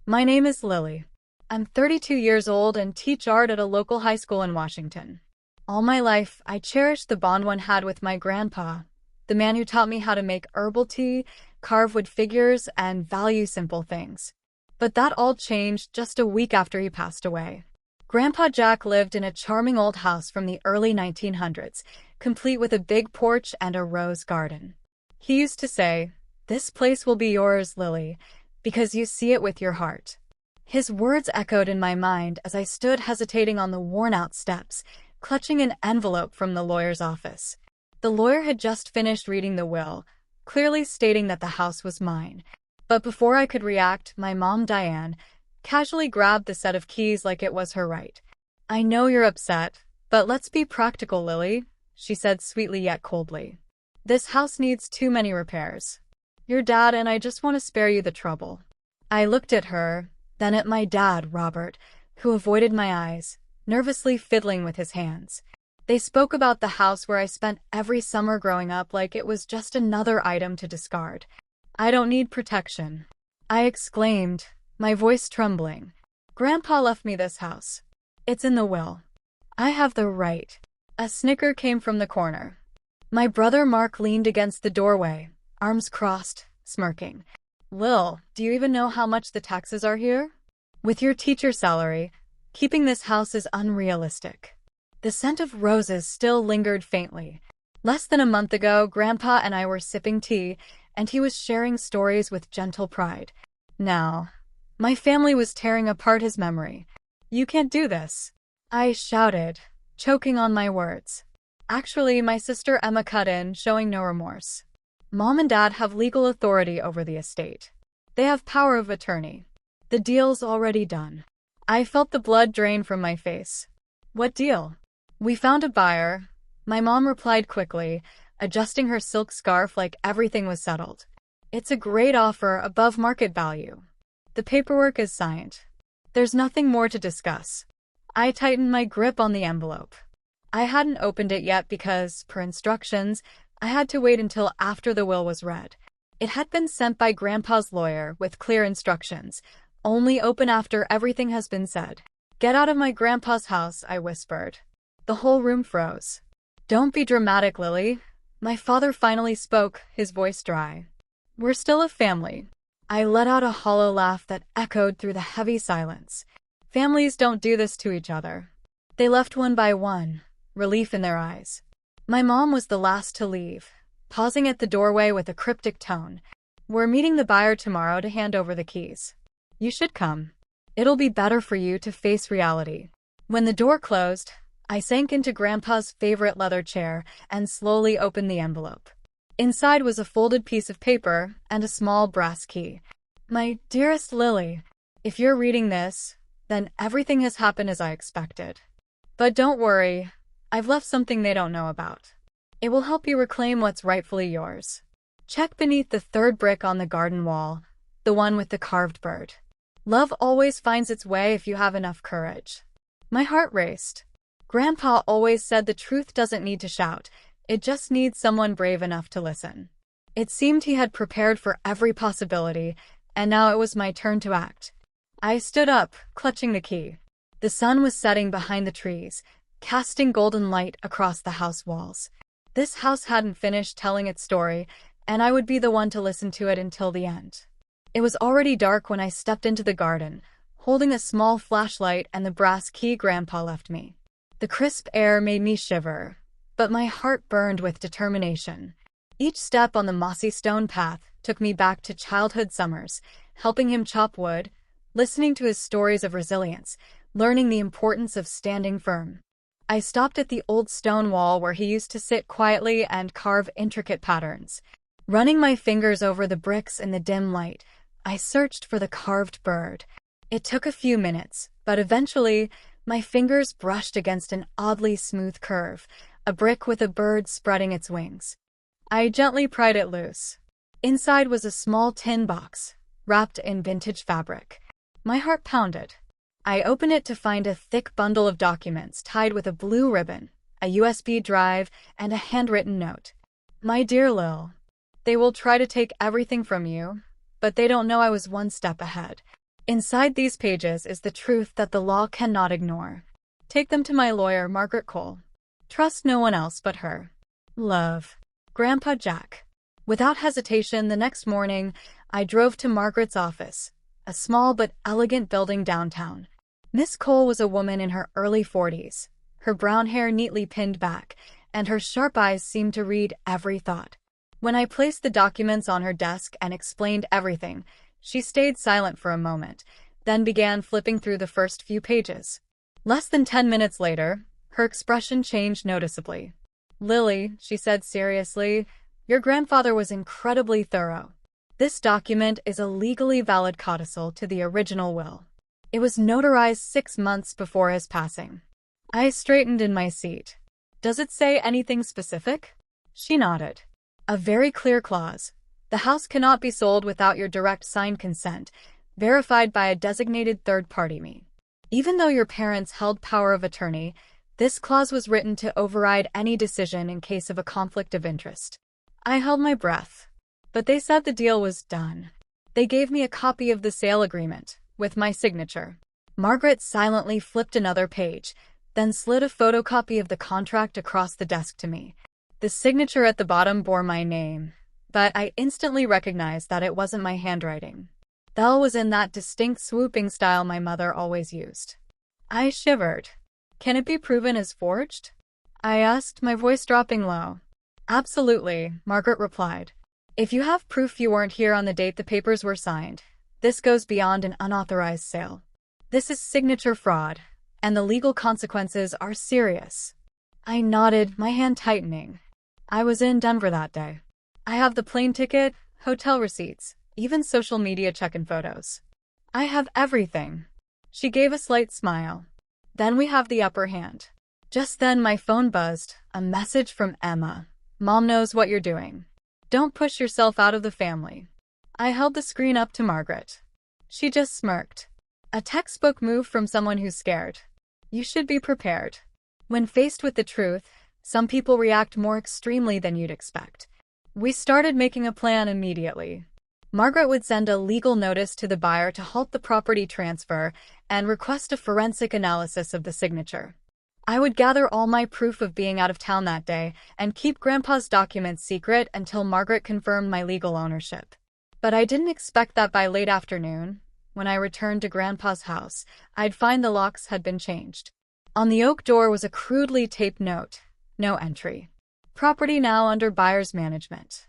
My name is Lily. I'm 32 years old and teach art at a local high school in Washington. All my life, I cherished the bond one had with my grandpa, the man who taught me how to make herbal tea, carve wood figures, and value simple things. But that all changed just a week after he passed away. Grandpa Jack lived in a charming old house from the early 1900s, complete with a big porch and a rose garden. He used to say, "This place will be yours, Lily, because you see it with your heart." His words echoed in my mind as I stood hesitating on the worn-out steps, clutching an envelope from the lawyer's office. The lawyer had just finished reading the will, clearly stating that the house was mine. But before I could react, my mom, Diane, casually grabbed the set of keys like it was her right. "I know you're upset, but let's be practical, Lily," she said sweetly yet coldly. "This house needs too many repairs. Your dad and I just want to spare you the trouble." I looked at her, then at my dad, Robert, who avoided my eyes, nervously fiddling with his hands. They spoke about the house where I spent every summer growing up like it was just another item to discard. "I don't need protection," I exclaimed, my voice trembling. "Grandpa left me this house. It's in the will. I have the right." A snicker came from the corner. My brother Mark leaned against the doorway, arms crossed, smirking. "Lil, do you even know how much the taxes are here? With your teacher salary, keeping this house is unrealistic." The scent of roses still lingered faintly. Less than a month ago, Grandpa and I were sipping tea, and he was sharing stories with gentle pride. Now, my family was tearing apart his memory. "You can't do this," I shouted, choking on my words. Actually, my sister Emma cut in, showing no remorse. "Mom and Dad have legal authority over the estate. They have power of attorney. The deal's already done." I felt the blood drain from my face. "What deal?" "We found a buyer," my mom replied quickly, adjusting her silk scarf like everything was settled. "It's a great offer above market value. The paperwork is signed. There's nothing more to discuss." I tightened my grip on the envelope. I hadn't opened it yet because, per instructions, I had to wait until after the will was read. It had been sent by Grandpa's lawyer with clear instructions. "Only open after everything has been said." "Get out of my grandpa's house," I whispered. The whole room froze. "Don't be dramatic, Lily." My father finally spoke, his voice dry. "We're still a family." I let out a hollow laugh that echoed through the heavy silence. Families don't do this to each other. They left one by one, relief in their eyes. My mom was the last to leave, pausing at the doorway with a cryptic tone. "We're meeting the buyer tomorrow to hand over the keys. You should come. It'll be better for you to face reality." When the door closed, I sank into Grandpa's favorite leather chair and slowly opened the envelope. Inside was a folded piece of paper and a small brass key. "My dearest Lily, if you're reading this, then everything has happened as I expected. But don't worry, I've left something they don't know about. It will help you reclaim what's rightfully yours. Check beneath the third brick on the garden wall, the one with the carved bird. Love always finds its way if you have enough courage." My heart raced. Grandpa always said the truth doesn't need to shout, it just needs someone brave enough to listen. It seemed he had prepared for every possibility, and now it was my turn to act. I stood up, clutching the key. The sun was setting behind the trees, casting golden light across the house walls. This house hadn't finished telling its story, and I would be the one to listen to it until the end. It was already dark when I stepped into the garden, holding a small flashlight and the brass key Grandpa left me. The crisp air made me shiver, but my heart burned with determination. Each step on the mossy stone path took me back to childhood summers, helping him chop wood, listening to his stories of resilience, learning the importance of standing firm. I stopped at the old stone wall where he used to sit quietly and carve intricate patterns. Running my fingers over the bricks in the dim light, I searched for the carved bird. It took a few minutes, but eventually, my fingers brushed against an oddly smooth curve, a brick with a bird spreading its wings. I gently pried it loose. Inside was a small tin box, wrapped in vintage fabric. My heart pounded. I opened it to find a thick bundle of documents tied with a blue ribbon, a USB drive, and a handwritten note. "My dear Lil, they will try to take everything from you, but they don't know I was one step ahead. Inside these pages is the truth that the law cannot ignore. Take them to my lawyer, Margaret Cole. Trust no one else but her. Love. Grandpa Jack. Without hesitation, the next morning, I drove to Margaret's office, a small but elegant building downtown. Miss Cole was a woman in her early 40s, her brown hair neatly pinned back, and her sharp eyes seemed to read every thought. When I placed the documents on her desk and explained everything, she stayed silent for a moment, then began flipping through the first few pages. Less than 10 minutes later, her expression changed noticeably. "Lily," she said seriously, "your grandfather was incredibly thorough. This document is a legally valid codicil to the original will. It was notarized 6 months before his passing." I straightened in my seat. "Does it say anything specific?" She nodded. "A very clear clause. The house cannot be sold without your direct signed consent, verified by a designated third party, me. Even though your parents held power of attorney, this clause was written to override any decision in case of a conflict of interest." I held my breath. But they said the deal was done. They gave me a copy of the sale agreement, with my signature. Margaret silently flipped another page, then slid a photocopy of the contract across the desk to me. The signature at the bottom bore my name, but I instantly recognized that it wasn't my handwriting. The L was in that distinct swooping style my mother always used. I shivered. "Can it be proven as forged?" I asked, my voice dropping low. "Absolutely," Margaret replied. "If you have proof you weren't here on the date the papers were signed, this goes beyond an unauthorized sale. This is signature fraud, and the legal consequences are serious." I nodded, my hand tightening. I was in Denver that day. I have the plane ticket, hotel receipts, even social media check-in photos. I have everything. She gave a slight smile. "Then we have the upper hand." Just then my phone buzzed, a message from Emma. "Mom knows what you're doing. Don't push yourself out of the family." I held the screen up to Margaret. She just smirked. A textbook move from someone who's scared. You should be prepared. When faced with the truth, some people react more extremely than you'd expect. We started making a plan immediately. Margaret would send a legal notice to the buyer to halt the property transfer and request a forensic analysis of the signature. I would gather all my proof of being out of town that day and keep Grandpa's documents secret until Margaret confirmed my legal ownership. But I didn't expect that by late afternoon, when I returned to Grandpa's house, I'd find the locks had been changed. On the oak door was a crudely taped note, "No entry. Property now under buyer's management."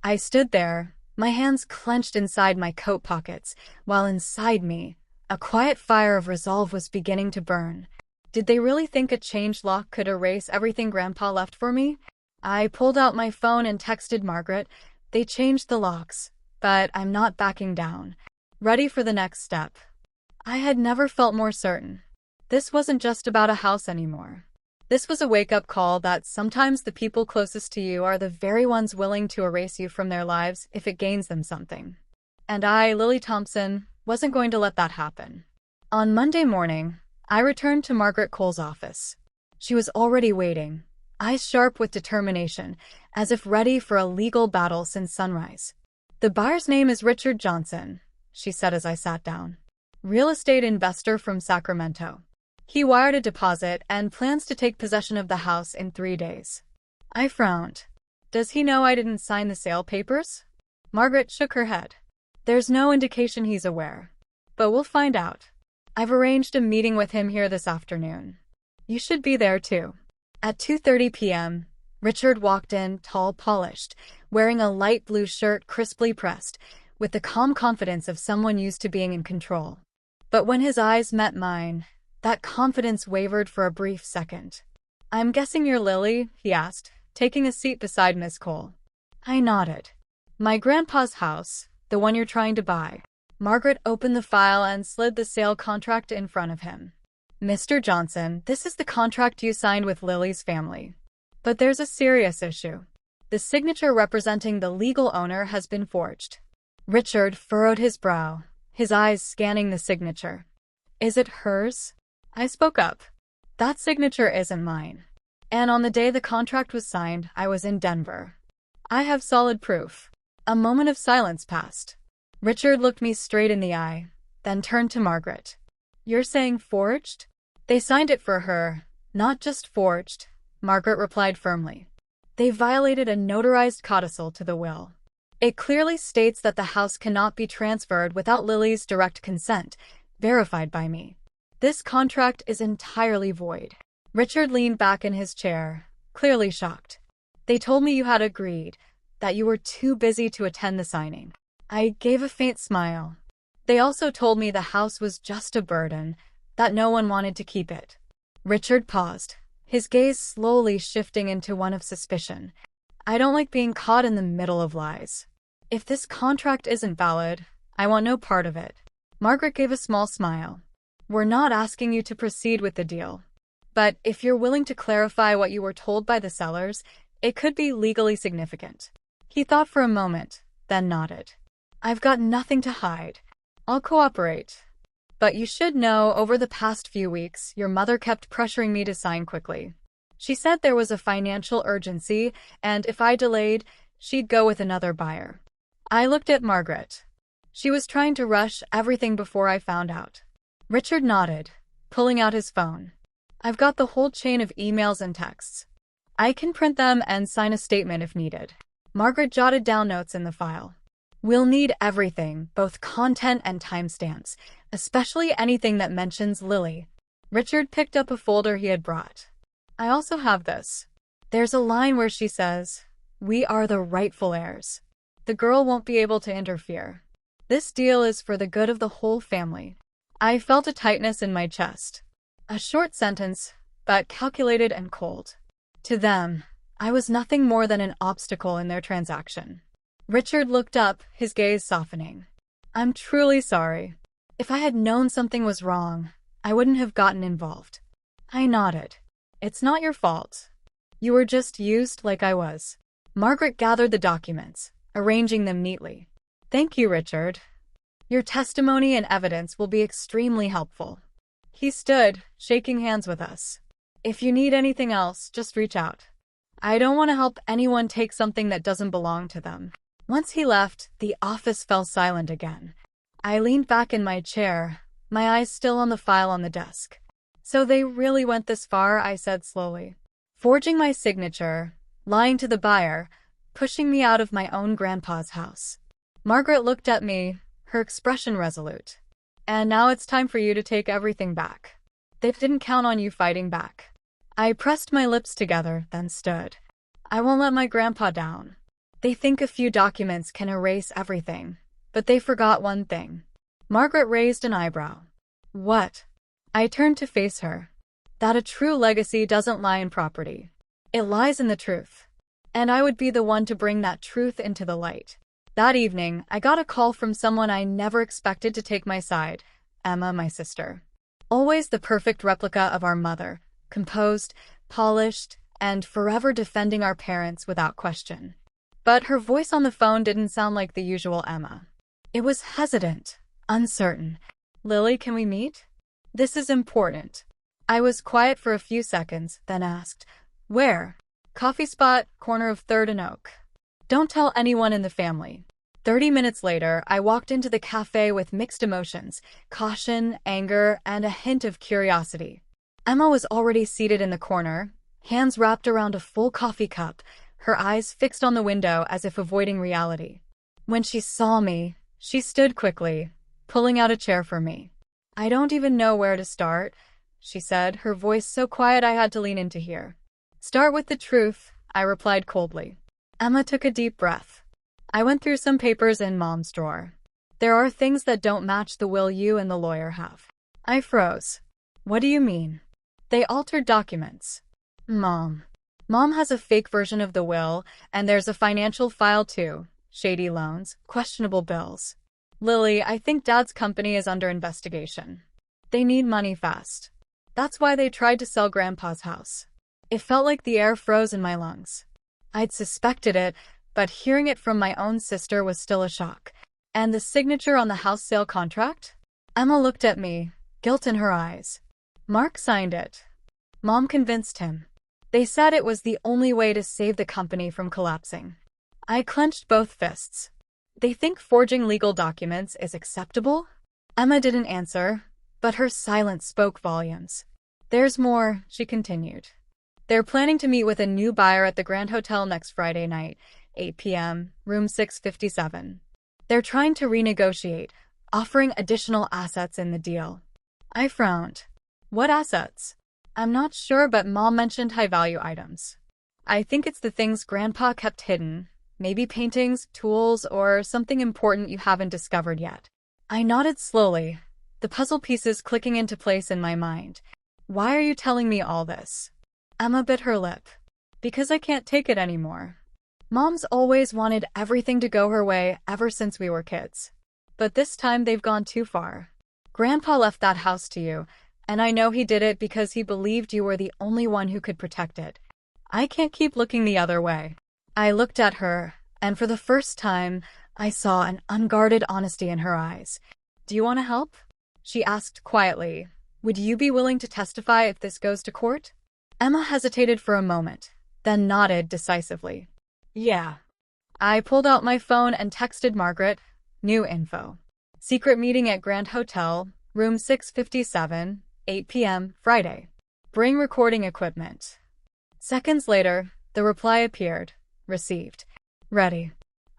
I stood there, my hands clenched inside my coat pockets, while inside me, a quiet fire of resolve was beginning to burn. Did they really think a changed lock could erase everything Grandpa left for me? I pulled out my phone and texted Margaret. "They changed the locks, but I'm not backing down. Ready for the next step." I had never felt more certain. This wasn't just about a house anymore. This was a wake-up call that sometimes the people closest to you are the very ones willing to erase you from their lives if it gains them something. And I, Lily Thompson, wasn't going to let that happen. On Monday morning, I returned to Margaret Cole's office. She was already waiting, eyes sharp with determination, as if ready for a legal battle since sunrise. "The buyer's name is Richard Johnson," she said as I sat down. "Real estate investor from Sacramento. He wired a deposit and plans to take possession of the house in 3 days." I frowned. "Does he know I didn't sign the sale papers?" Margaret shook her head. "There's no indication he's aware. But we'll find out. I've arranged a meeting with him here this afternoon. You should be there too." At 2:30 p.m., Richard walked in, tall, polished, wearing a light blue shirt crisply pressed, with the calm confidence of someone used to being in control. But when his eyes met mine, that confidence wavered for a brief second. "I'm guessing you're Lily?" he asked, taking a seat beside Miss Cole. I nodded. "My grandpa's house, the one you're trying to buy." Margaret opened the file and slid the sale contract in front of him. "Mr. Johnson, this is the contract you signed with Lily's family. But there's a serious issue. The signature representing the legal owner has been forged." Richard furrowed his brow, his eyes scanning the signature. "Is it hers?" I spoke up. "That signature isn't mine. And on the day the contract was signed, I was in Denver. I have solid proof." A moment of silence passed. Richard looked me straight in the eye, then turned to Margaret. You're saying forged? They signed it for her, not just forged, Margaret replied firmly. They violated a notarized codicil to the will. It clearly states that the house cannot be transferred without Lily's direct consent, verified by me. This contract is entirely void. Richard leaned back in his chair, clearly shocked. They told me you had agreed, that you were too busy to attend the signing. I gave a faint smile. They also told me the house was just a burden, that no one wanted to keep it. Richard paused, his gaze slowly shifting into one of suspicion. I don't like being caught in the middle of lies. If this contract isn't valid, I want no part of it. Margaret gave a small smile. We're not asking you to proceed with the deal. But if you're willing to clarify what you were told by the sellers, it could be legally significant. He thought for a moment, then nodded. I've got nothing to hide. I'll cooperate. But you should know, over the past few weeks, your mother kept pressuring me to sign quickly. She said there was a financial urgency, and if I delayed, she'd go with another buyer. I looked at Margaret. She was trying to rush everything before I found out. Richard nodded, pulling out his phone. I've got the whole chain of emails and texts. I can print them and sign a statement if needed. Margaret jotted down notes in the file. We'll need everything, both content and timestamps, especially anything that mentions Lily. Richard picked up a folder he had brought. I also have this. There's a line where she says, "We are the rightful heirs." The girl won't be able to interfere. This deal is for the good of the whole family. I felt a tightness in my chest. A short sentence, but calculated and cold. To them, I was nothing more than an obstacle in their transaction. Richard looked up, his gaze softening. I'm truly sorry. If I had known something was wrong, I wouldn't have gotten involved. I nodded. It's not your fault. You were just used like I was. Margaret gathered the documents, arranging them neatly. Thank you, Richard. Your testimony and evidence will be extremely helpful. He stood, shaking hands with us. If you need anything else, just reach out. I don't want to help anyone take something that doesn't belong to them. Once he left, the office fell silent again. I leaned back in my chair, my eyes still on the file on the desk. So they really went this far, I said slowly. Forging my signature, lying to the buyer, pushing me out of my own grandpa's house. Margaret looked at me, her expression resolute. And now it's time for you to take everything back. They didn't count on you fighting back. I pressed my lips together, then stood. I won't let my grandpa down. They think a few documents can erase everything, but they forgot one thing. Margaret raised an eyebrow. What? I turned to face her. That a true legacy doesn't lie in property. It lies in the truth. And I would be the one to bring that truth into the light. That evening, I got a call from someone I never expected to take my side, Emma, my sister. Always the perfect replica of our mother, composed, polished, and forever defending our parents without question. But her voice on the phone didn't sound like the usual Emma. It was hesitant, uncertain. Lily, can we meet? This is important. I was quiet for a few seconds, then asked, Where? Coffee spot, corner of 3rd and Oak. Don't tell anyone in the family. 30 minutes later, I walked into the cafe with mixed emotions, caution, anger, and a hint of curiosity. Emma was already seated in the corner, hands wrapped around a full coffee cup, her eyes fixed on the window as if avoiding reality. When she saw me, she stood quickly, pulling out a chair for me. I don't even know where to start, she said, her voice so quiet I had to lean in to hear. Start with the truth, I replied coldly. Emma took a deep breath. I went through some papers in Mom's drawer. There are things that don't match the will you and the lawyer have. I froze. What do you mean? They altered documents. Mom has a fake version of the will, and there's a financial file too. Shady loans, questionable bills. Lily, I think Dad's company is under investigation. They need money fast. That's why they tried to sell Grandpa's house. It felt like the air froze in my lungs. I'd suspected it, but hearing it from my own sister was still a shock. And the signature on the house sale contract? Emma looked at me, guilt in her eyes. Mark signed it. Mom convinced him. They said it was the only way to save the company from collapsing. I clenched both fists. They think forging legal documents is acceptable? Emma didn't answer, but her silence spoke volumes. There's more, she continued. They're planning to meet with a new buyer at the Grand Hotel next Friday night, 8 p.m., room 657. They're trying to renegotiate, offering additional assets in the deal. I frowned. What assets? I'm not sure, but Mom mentioned high-value items. I think it's the things Grandpa kept hidden, maybe paintings, tools, or something important you haven't discovered yet. I nodded slowly, the puzzle pieces clicking into place in my mind. Why are you telling me all this? Emma bit her lip. Because I can't take it anymore. Mom's always wanted everything to go her way ever since we were kids. But this time they've gone too far. Grandpa left that house to you, and I know he did it because he believed you were the only one who could protect it. I can't keep looking the other way. I looked at her, and for the first time, I saw an unguarded honesty in her eyes. Do you want to help? She asked quietly. Would you be willing to testify if this goes to court? Emma hesitated for a moment, then nodded decisively. Yeah. I pulled out my phone and texted Margaret. New info. Secret meeting at Grand Hotel, room 657, 8 p.m., Friday. Bring recording equipment. Seconds later, the reply appeared. Received. Ready.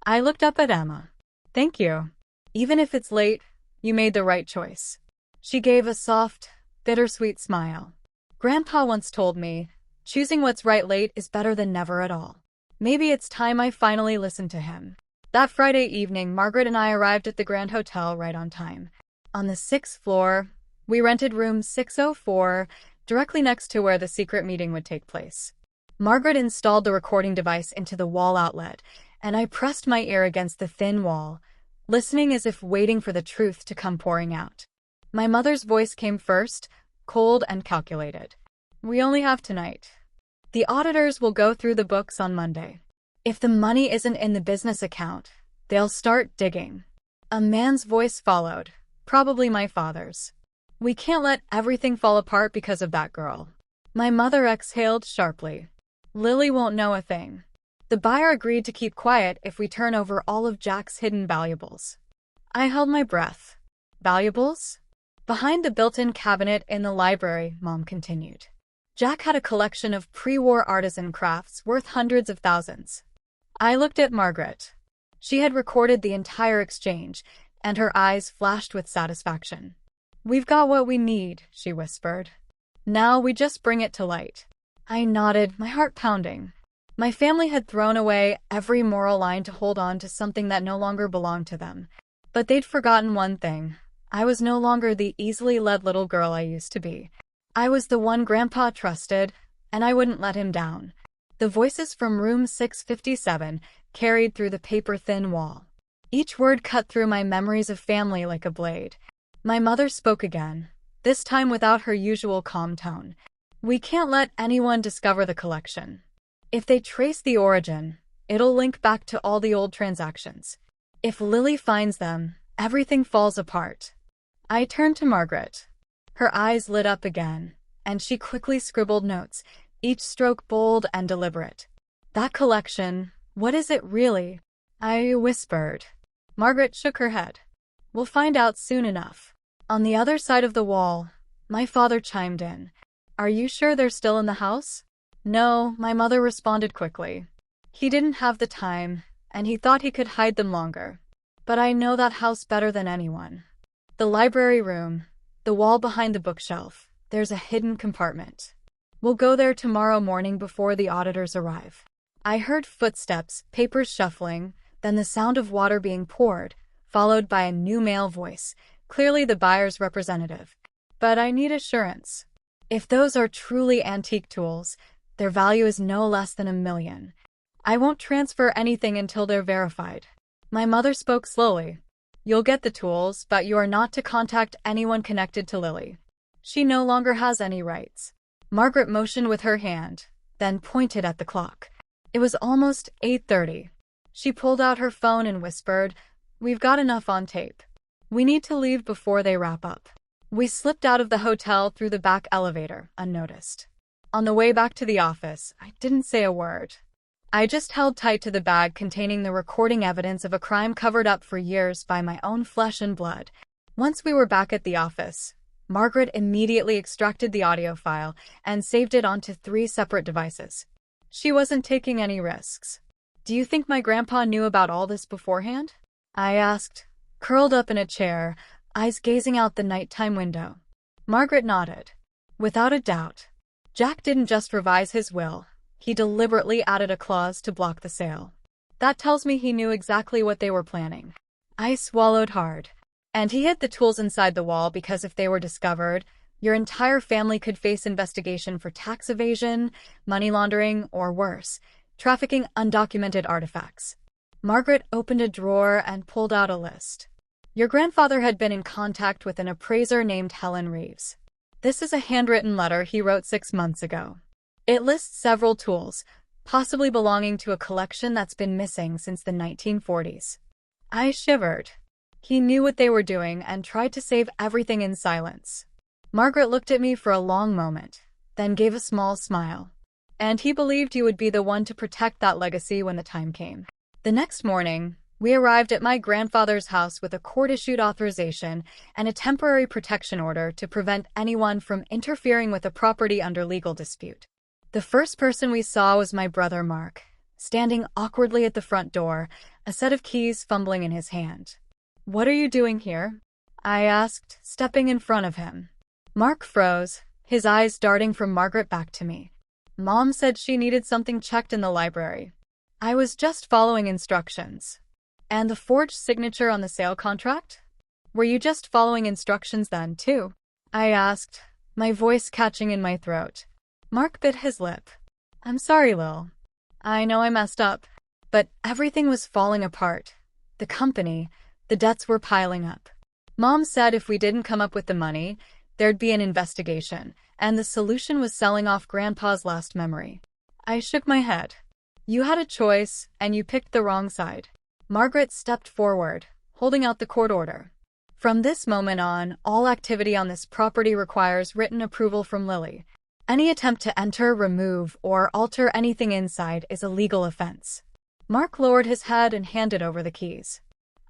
I looked up at Emma. Thank you. Even if it's late, you made the right choice. She gave a soft, bittersweet smile. Grandpa once told me, choosing what's right late is better than never at all. Maybe it's time I finally listened to him. That Friday evening, Margaret and I arrived at the Grand Hotel right on time. On the 6th floor, we rented room 604, directly next to where the secret meeting would take place. Margaret installed the recording device into the wall outlet, and I pressed my ear against the thin wall, listening as if waiting for the truth to come pouring out. My mother's voice came first, cold and calculated. We only have tonight. The auditors will go through the books on Monday. If the money isn't in the business account, they'll start digging. A man's voice followed, probably my father's. We can't let everything fall apart because of that girl. My mother exhaled sharply. Lily won't know a thing. The buyer agreed to keep quiet if we turn over all of Jack's hidden valuables. I held my breath. Valuables? Behind the built-in cabinet in the library, Mom continued. Jack had a collection of pre-war artisan crafts worth hundreds of thousands. I looked at Margaret. She had recorded the entire exchange, and her eyes flashed with satisfaction. We've got what we need, she whispered. Now we just bring it to light. I nodded, my heart pounding. My family had thrown away every moral line to hold on to something that no longer belonged to them. But they'd forgotten one thing. I was no longer the easily led little girl I used to be. I was the one Grandpa trusted, and I wouldn't let him down. The voices from room 657 carried through the paper-thin wall. Each word cut through my memories of family like a blade. My mother spoke again, this time without her usual calm tone. We can't let anyone discover the collection. If they trace the origin, it'll link back to all the old transactions. If Lily finds them, everything falls apart. I turned to Margaret. Her eyes lit up again, and she quickly scribbled notes, each stroke bold and deliberate. That collection, what is it really? I whispered. Margaret shook her head. We'll find out soon enough. On the other side of the wall, my father chimed in. Are you sure they're still in the house? No, my mother responded quickly. He didn't have the time, and he thought he could hide them longer. But I know that house better than anyone. The library room, the wall behind the bookshelf, there's a hidden compartment. We'll go there tomorrow morning before the auditors arrive. I heard footsteps, papers shuffling, then the sound of water being poured, followed by a new male voice, clearly the buyer's representative. But I need assurance. If those are truly antique tools, their value is no less than $1 million. I won't transfer anything until they're verified. My mother spoke slowly. You'll get the tools, but you are not to contact anyone connected to Lily. She no longer has any rights. Margaret motioned with her hand, then pointed at the clock. It was almost 8:30. She pulled out her phone and whispered, We've got enough on tape. We need to leave before they wrap up. We slipped out of the hotel through the back elevator, unnoticed. On the way back to the office, I didn't say a word. I just held tight to the bag containing the recording evidence of a crime covered up for years by my own flesh and blood. Once we were back at the office, Margaret immediately extracted the audio file and saved it onto 3 separate devices. She wasn't taking any risks. Do you think my grandpa knew about all this beforehand? I asked, curled up in a chair, eyes gazing out the nighttime window. Margaret nodded. Without a doubt. Jack didn't just revise his will, he deliberately added a clause to block the sale. That tells me he knew exactly what they were planning. I swallowed hard. And he hid the tools inside the wall because if they were discovered, your entire family could face investigation for tax evasion, money laundering, or worse, trafficking undocumented artifacts. Margaret opened a drawer and pulled out a list. Your grandfather had been in contact with an appraiser named Helen Reeves. This is a handwritten letter he wrote 6 months ago. It lists several tools, possibly belonging to a collection that's been missing since the 1940s. I shivered. He knew what they were doing and tried to save everything in silence. Margaret looked at me for a long moment, then gave a small smile. And he believed you would be the one to protect that legacy when the time came. The next morning, we arrived at my grandfather's house with a court-issued authorization and a temporary protection order to prevent anyone from interfering with the property under legal dispute. The first person we saw was my brother Mark, standing awkwardly at the front door, a set of keys fumbling in his hand. "What are you doing here?" I asked, stepping in front of him. Mark froze, his eyes darting from Margaret back to me. "Mom said she needed something checked in the library. I was just following instructions." "And the forged signature on the sale contract? Were you just following instructions then, too?" I asked, my voice catching in my throat. Mark bit his lip. "I'm sorry, Lil. I know I messed up. But everything was falling apart. The company, the debts were piling up. Mom said if we didn't come up with the money, there'd be an investigation, and the solution was selling off Grandpa's last memory." I shook my head. "You had a choice, and you picked the wrong side." Margaret stepped forward, holding out the court order. "From this moment on, all activity on this property requires written approval from Lily. Any attempt to enter, remove, or alter anything inside is a legal offense." Mark lowered his head and handed over the keys.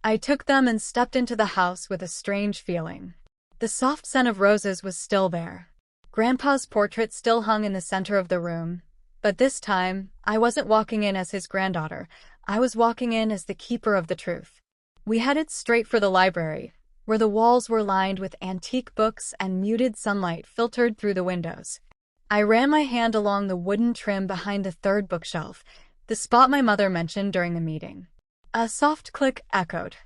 I took them and stepped into the house with a strange feeling. The soft scent of roses was still there. Grandpa's portrait still hung in the center of the room, but this time, I wasn't walking in as his granddaughter. I was walking in as the keeper of the truth. We headed straight for the library, where the walls were lined with antique books and muted sunlight filtered through the windows. I ran my hand along the wooden trim behind the third bookshelf, the spot my mother mentioned during the meeting. A soft click echoed.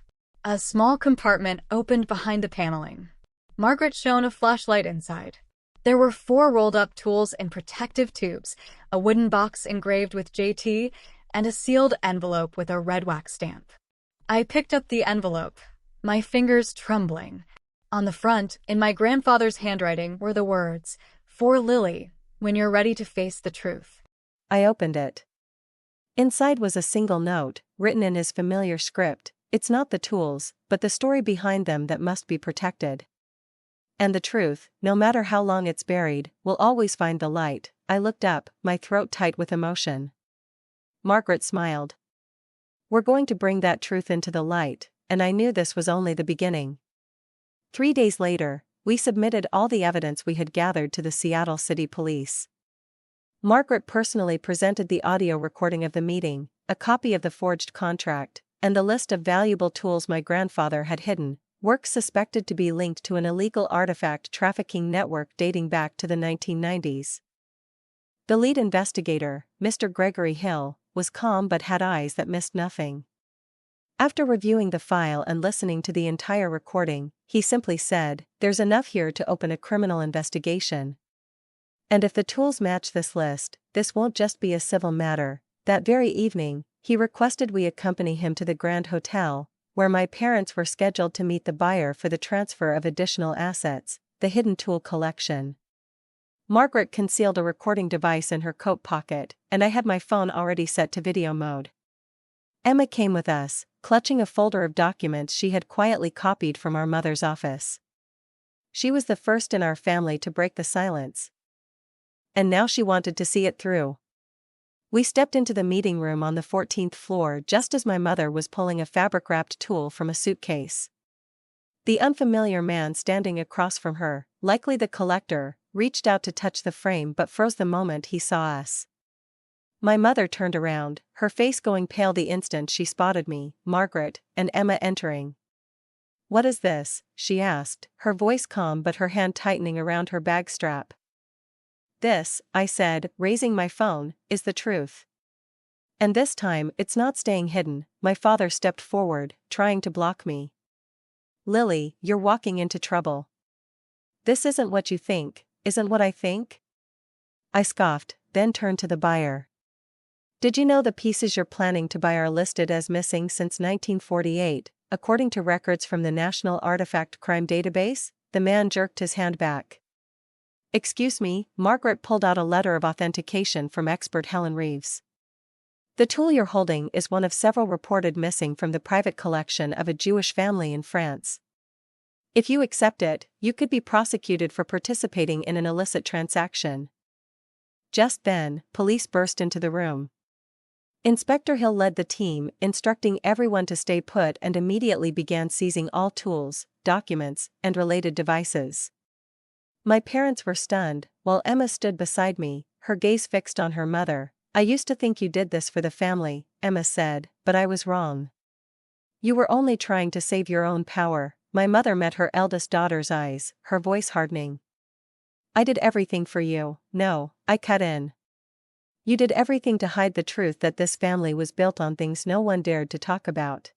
A small compartment opened behind the paneling. Margaret shone a flashlight inside. There were 4 rolled-up tools in protective tubes, a wooden box engraved with JT, and a sealed envelope with a red wax stamp. I picked up the envelope, my fingers trembling. On the front, in my grandfather's handwriting, were the words, "For Lily, when you're ready to face the truth." I opened it. Inside was a single note, written in his familiar script. "It's not the tools, but the story behind them that must be protected. And the truth, no matter how long it's buried, will always find the light." I looked up, my throat tight with emotion. Margaret smiled. "We're going to bring that truth into the light," and I knew this was only the beginning. 3 days later, we submitted all the evidence we had gathered to the Seattle City Police. Margaret personally presented the audio recording of the meeting, a copy of the forged contract, and the list of valuable tools my grandfather had hidden, work suspected to be linked to an illegal artifact trafficking network dating back to the 1990s. The lead investigator, Mr. Gregory Hill, was calm but had eyes that missed nothing. After reviewing the file and listening to the entire recording, he simply said, "There's enough here to open a criminal investigation. And if the tools match this list, this won't just be a civil matter." That very evening, he requested we accompany him to the Grand Hotel, where my parents were scheduled to meet the buyer for the transfer of additional assets, the hidden tool collection. Margaret concealed a recording device in her coat pocket, and I had my phone already set to video mode. Emma came with us, clutching a folder of documents she had quietly copied from our mother's office. She was the first in our family to break the silence. And now she wanted to see it through. We stepped into the meeting room on the 14th floor just as my mother was pulling a fabric-wrapped tool from a suitcase. The unfamiliar man standing across from her, likely the collector, reached out to touch the frame but froze the moment he saw us. My mother turned around, her face going pale the instant she spotted me, Margaret, and Emma entering. "What is this?" she asked, her voice calm but her hand tightening around her bag strap. "This," I said, raising my phone, "is the truth. And this time it's not staying hidden." My father stepped forward, trying to block me. "Lily, you're walking into trouble. This isn't what you think, isn't what I think?" I scoffed, then turned to the buyer. "Did you know the pieces you're planning to buy are listed as missing since 1948, according to records from the National Artifact Crime Database?" The man jerked his hand back. "Excuse me." Margaret pulled out a letter of authentication from expert Helen Reeves. "The tool you're holding is one of several reported missing from the private collection of a Jewish family in France. If you accept it, you could be prosecuted for participating in an illicit transaction." Just then, police burst into the room. Inspector Hill led the team, instructing everyone to stay put, and immediately began seizing all tools, documents, and related devices. My parents were stunned, while Emma stood beside me, her gaze fixed on her mother. "I used to think you did this for the family," Emma said, "but I was wrong. You were only trying to save your own power." My mother met her eldest daughter's eyes, her voice hardening. "I did everything for you." "No," I cut in. "You did everything to hide the truth that this family was built on things no one dared to talk about.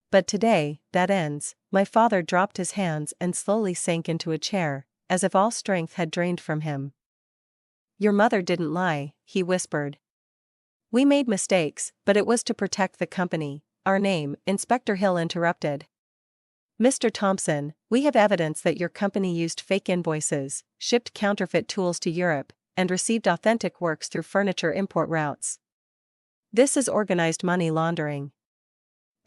But today, that ends." My father dropped his hands and slowly sank into a chair, as if all strength had drained from him. "Your mother didn't lie," he whispered. "We made mistakes, but it was to protect the company, our name." Inspector Hill interrupted. "Mr. Thompson, we have evidence that your company used fake invoices, shipped counterfeit tools to Europe, and received authentic works through furniture import routes. This is organized money laundering.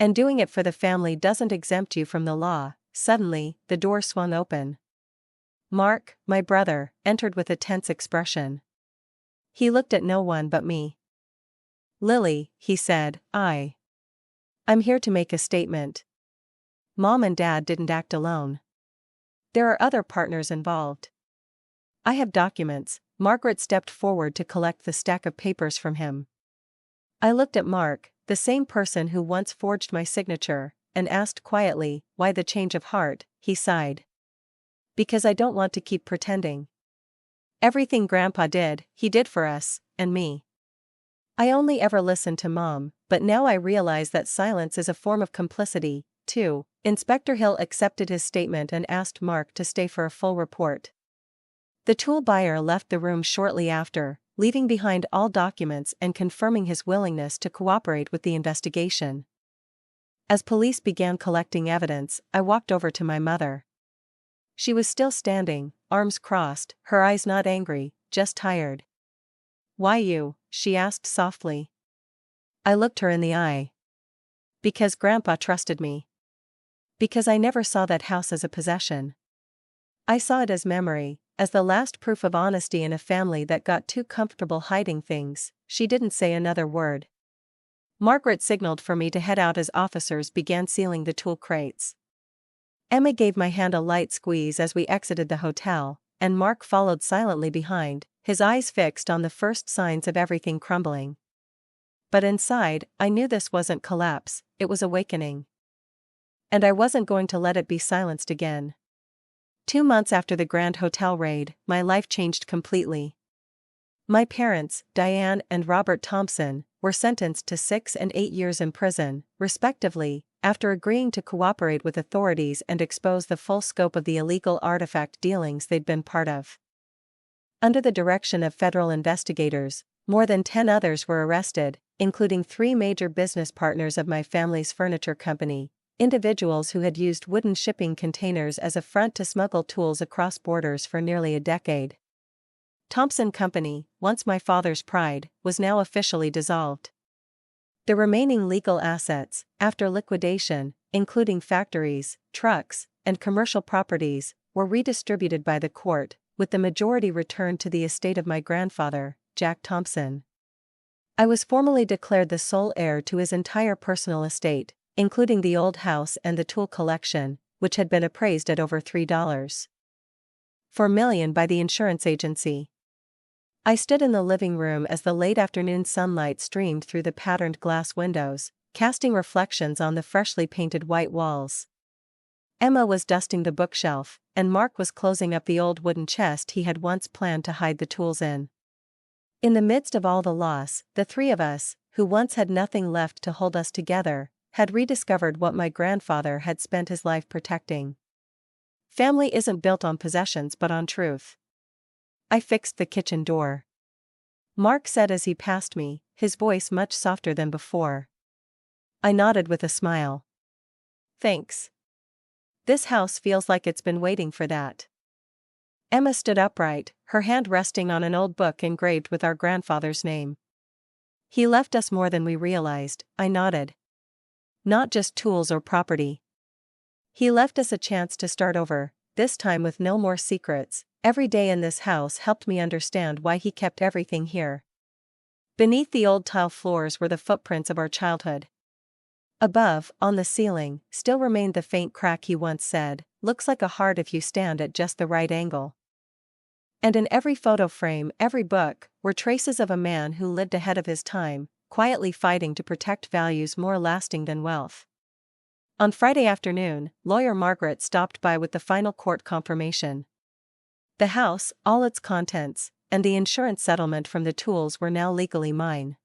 And doing it for the family doesn't exempt you from the law." Suddenly, the door swung open. Mark, my brother, entered with a tense expression. He looked at no one but me. "Lily," he said, I'm here to make a statement. Mom and Dad didn't act alone. There are other partners involved. I have documents." Margaret stepped forward to collect the stack of papers from him. I looked at Mark, the same person who once forged my signature, and asked quietly, "Why the change of heart?" He sighed. "Because I don't want to keep pretending. Everything Grandpa did, he did for us, and me. I only ever listened to Mom, but now I realize that silence is a form of complicity, too." Inspector Hill accepted his statement and asked Mark to stay for a full report. The tool buyer left the room shortly after, leaving behind all documents and confirming his willingness to cooperate with the investigation. As police began collecting evidence, I walked over to my mother. She was still standing, arms crossed, her eyes not angry, just tired. "Why you?" she asked softly. I looked her in the eye. "Because Grandpa trusted me. Because I never saw that house as a possession. I saw it as memory, as the last proof of honesty in a family that got too comfortable hiding things." She didn't say another word. Margaret signaled for me to head out as officers began sealing the tool crates. Emma gave my hand a light squeeze as we exited the hotel, and Mark followed silently behind, his eyes fixed on the first signs of everything crumbling. But inside, I knew this wasn't collapse, it was awakening. And I wasn't going to let it be silenced again. 2 months after the Grand Hotel raid, my life changed completely. My parents, Diane and Robert Thompson, were sentenced to 6 and 8 years in prison, respectively, after agreeing to cooperate with authorities and expose the full scope of the illegal artifact dealings they'd been part of. Under the direction of federal investigators, more than 10 others were arrested, including 3 major business partners of my family's furniture company, individuals who had used wooden shipping containers as a front to smuggle tools across borders for nearly a decade. Thompson Company, once my father's pride, was now officially dissolved. The remaining legal assets, after liquidation, including factories, trucks, and commercial properties, were redistributed by the court, with the majority returned to the estate of my grandfather, Jack Thompson. I was formally declared the sole heir to his entire personal estate, including the old house and the tool collection, which had been appraised at over $3.4 million by the insurance agency. I stood in the living room as the late afternoon sunlight streamed through the patterned glass windows, casting reflections on the freshly painted white walls. Emma was dusting the bookshelf, and Mark was closing up the old wooden chest he had once planned to hide the tools in. In the midst of all the loss, the three of us, who once had nothing left to hold us together, had rediscovered what my grandfather had spent his life protecting. Family isn't built on possessions but on truth. I fixed the kitchen door. Mark said as he passed me, his voice much softer than before. I nodded with a smile. Thanks. This house feels like it's been waiting for that. Emma stood upright, her hand resting on an old book engraved with our grandfather's name. He left us more than we realized, I nodded. Not just tools or property. He left us a chance to start over, this time with no more secrets. Every day in this house helped me understand why he kept everything here. Beneath the old tile floors were the footprints of our childhood. Above, on the ceiling, still remained the faint crack he once said, "Looks like a heart if you stand at just the right angle." And in every photo frame, every book, were traces of a man who lived ahead of his time, quietly fighting to protect values more lasting than wealth. On Friday afternoon, lawyer Margaret stopped by with the final court confirmation. The house, all its contents, and the insurance settlement from the tools were now legally mine.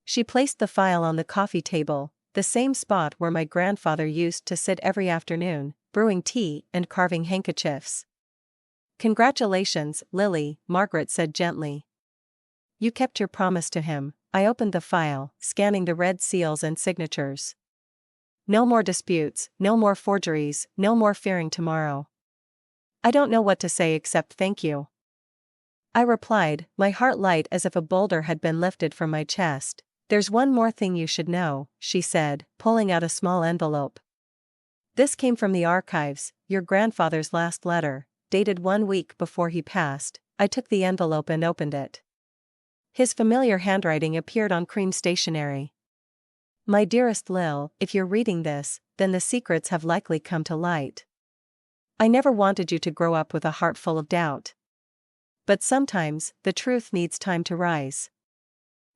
She placed the file on the coffee table, the same spot where my grandfather used to sit every afternoon, brewing tea and carving handkerchiefs. "Congratulations, Lily," Margaret said gently. "You kept your promise to him." I opened the file, scanning the red seals and signatures. No more disputes, no more forgeries, no more fearing tomorrow. "I don't know what to say except thank you," I replied, my heart light as if a boulder had been lifted from my chest. "There's one more thing you should know," she said, pulling out a small envelope. "This came from the archives, your grandfather's last letter, dated 1 week before he passed." I took the envelope and opened it. His familiar handwriting appeared on cream stationery. "My dearest Lil, if you're reading this, then the secrets have likely come to light. I never wanted you to grow up with a heart full of doubt. But sometimes, the truth needs time to rise.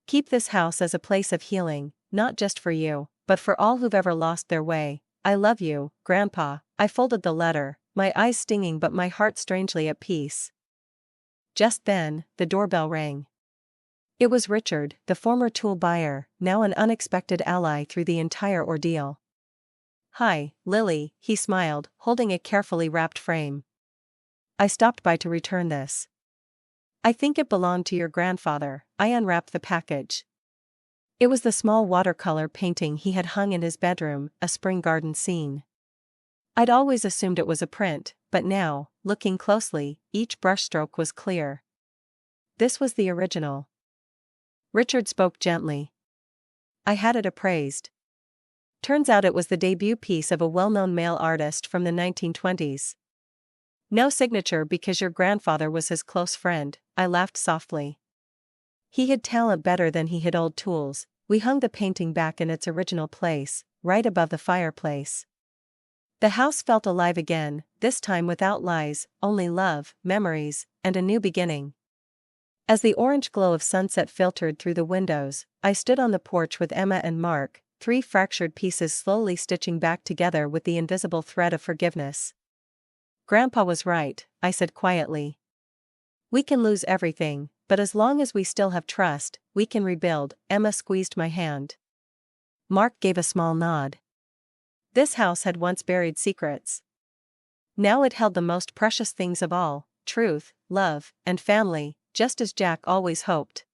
Keep this house as a place of healing, not just for you, but for all who've ever lost their way. I love you, Grandpa." I folded the letter, my eyes stinging but my heart strangely at peace. Just then, the doorbell rang. It was Richard, the former tool buyer, now an unexpected ally through the entire ordeal. "Hi, Lily," he smiled, holding a carefully wrapped frame. "I stopped by to return this. I think it belonged to your grandfather." I unwrapped the package. It was the small watercolor painting he had hung in his bedroom, a spring garden scene. I'd always assumed it was a print, but now, looking closely, each brushstroke was clear. This was the original. Richard spoke gently. "I had it appraised. Turns out it was the debut piece of a well-known male artist from the 1920s. No signature because your grandfather was his close friend." I laughed softly. "He hid talent better than he hid old tools." We hung the painting back in its original place, right above the fireplace. The house felt alive again, this time without lies, only love, memories, and a new beginning. As the orange glow of sunset filtered through the windows, I stood on the porch with Emma and Mark, 3 fractured pieces slowly stitching back together with the invisible thread of forgiveness. "Grandpa was right," I said quietly. "We can lose everything, but as long as we still have trust, we can rebuild." Emma squeezed my hand. Mark gave a small nod. This house had once buried secrets. Now it held the most precious things of all: truth, love, and family, just as Jack always hoped.